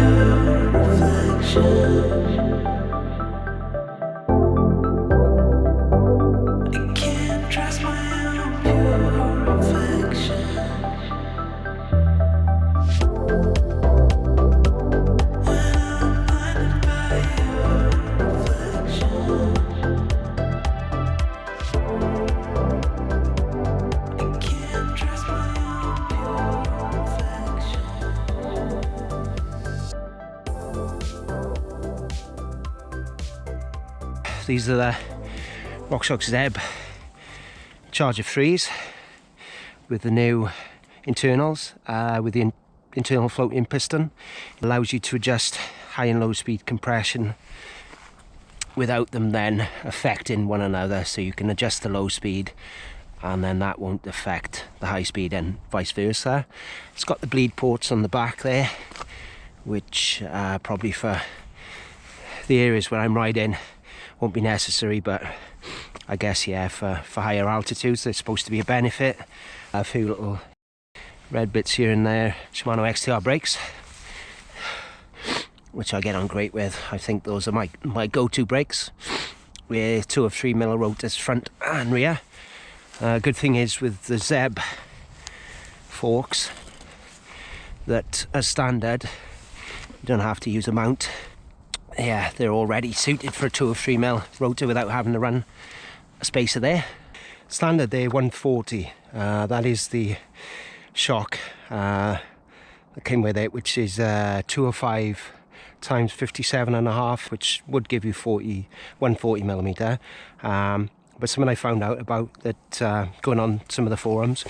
your reflection. I can't trust my own pure reflection. When I'm blinded by your reflection, I can't trust my own pure reflection. These are the RockShox Zeb Charger 3s with the new internals, with the internal floating piston. It allows you to adjust high and low speed compression without them then affecting one another, so you can adjust the low speed and then that won't affect the high speed and vice versa. It's got the bleed ports on the back there, which probably for the areas where I'm riding won't be necessary, but I guess yeah, for higher altitudes there's supposed to be a benefit. A few little red bits here and there. Shimano XTR brakes, which I get on great with. I think those are my go-to brakes, with 2 of 3 mil rotors front and rear. Good thing is with the Zeb forks that as standard you don't have to use a mount. Yeah, they're already suited for a 2 of 3 mil rotor without having to run a spacer there. Standard they're 140. That is the shock that came with it, which is 205 times 57.5, which would give you 140 millimeter. But something I found out about that going on some of the forums,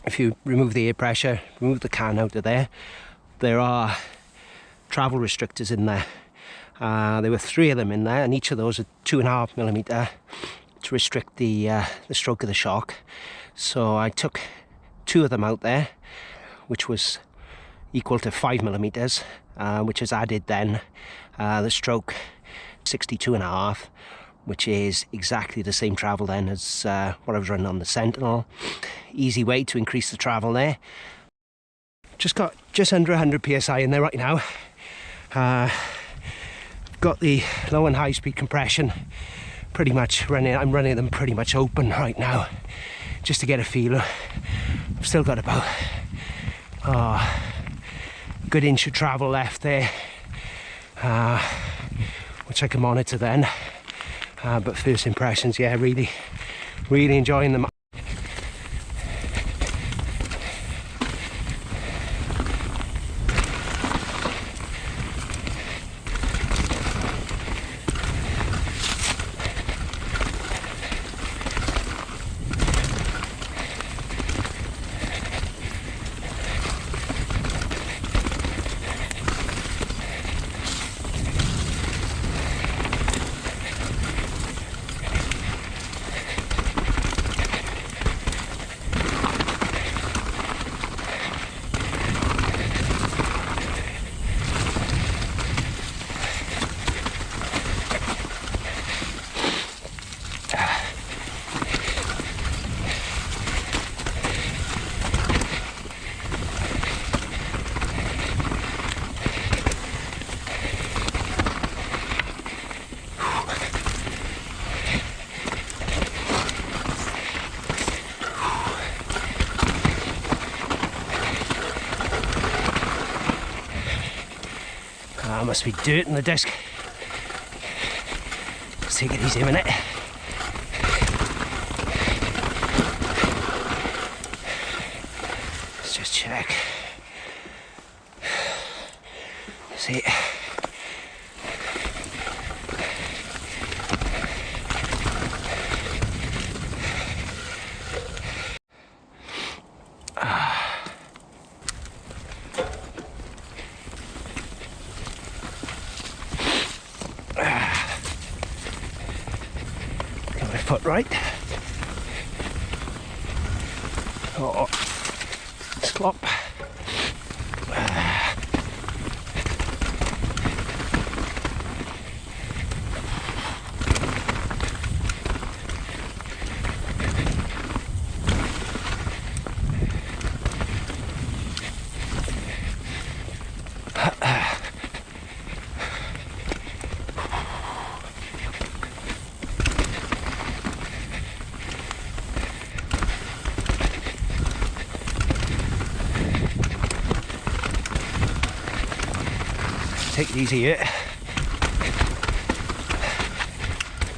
if you remove the air pressure, remove the can out of there, there are travel restrictors in there. There were 3 of them in there, and each of those are 2.5 millimeter to restrict the stroke of the shock. So I took 2 of them out there, which was equal to 5 millimeters, which has added then the stroke 62.5, which is exactly the same travel then as what I was running on the Sentinel. Easy way to increase the travel there. Just got just under 100 psi in there right now. Got the low and high speed compression pretty much running. I'm running them pretty much open right now, just to get a feel. I've still got about a good inch of travel left there, which I can monitor then. But first impressions, yeah, really enjoying them. Must be dirt in the disc. Let's take it easy a minute. Let's just check. See. Foot right. Oh, slop. take it easy here.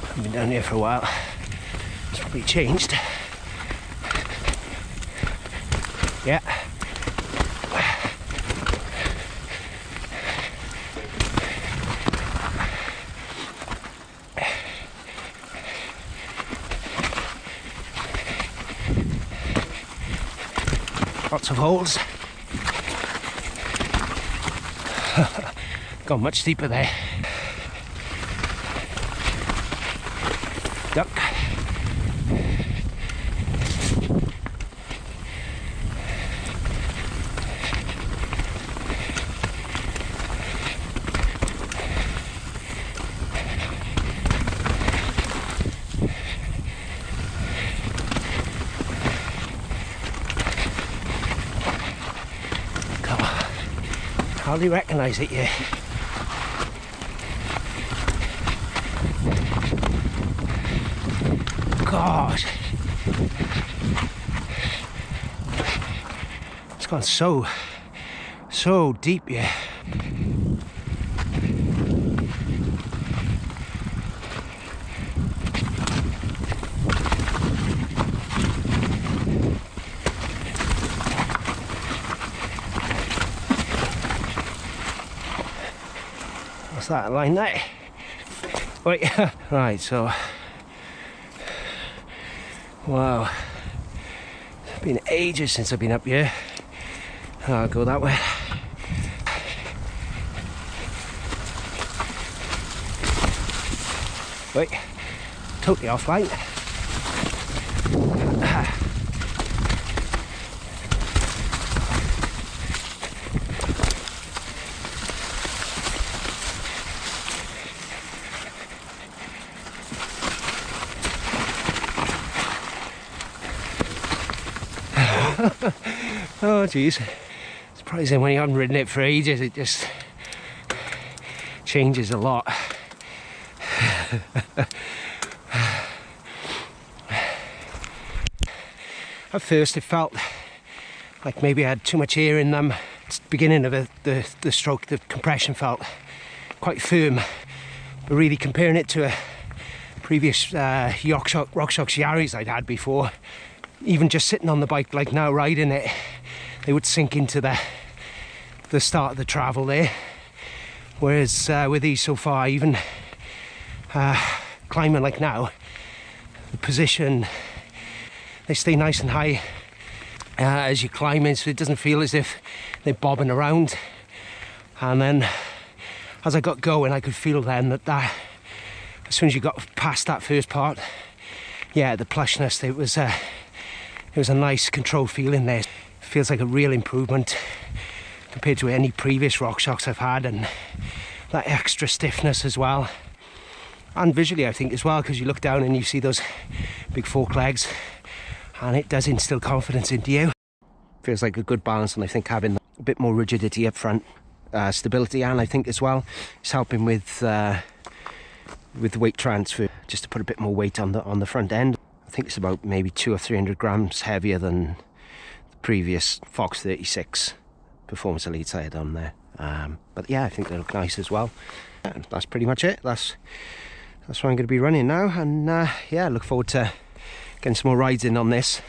I've been down here for a while. It's probably changed. Yeah. Lots of holes. Gone much deeper there. Duck. Hardly recognise it yet. God, it's gone so deep here. What's that line there? Wait, right, so wow, it's been ages since I've been up here. I'll go that way. Wait, totally offline. Oh geez, surprising when you haven't ridden it for ages, it just changes a lot. At first it felt like maybe I had too much air in them. It's the beginning of the stroke, the compression felt quite firm, but really comparing it to a previous RockShox Yaris I'd had before, even just sitting on the bike like now riding it, they would sink into the start of the travel there. Whereas with these so far, even climbing like now, the position, they stay nice and high as you climb in, so it doesn't feel as if they're bobbing around. And then as I got going, I could feel then that as soon as you got past that first part, yeah, the plushness, it was a nice controlled feeling there. It feels like a real improvement compared to any previous RockShox I've had, and that extra stiffness as well. And visually I think as well, because you look down and you see those big fork legs, and it does instill confidence into you. Feels like a good balance, and I think having a bit more rigidity up front, stability, and I think as well it's helping with the weight transfer, just to put a bit more weight on the front end. I think it's about maybe 200 or 300 grams heavier than the previous Fox 36 Performance Elites I had on there. But yeah, I think they look nice as well. And that's pretty much it. That's what I'm going to be running now, and yeah, I look forward to getting some more rides in on this.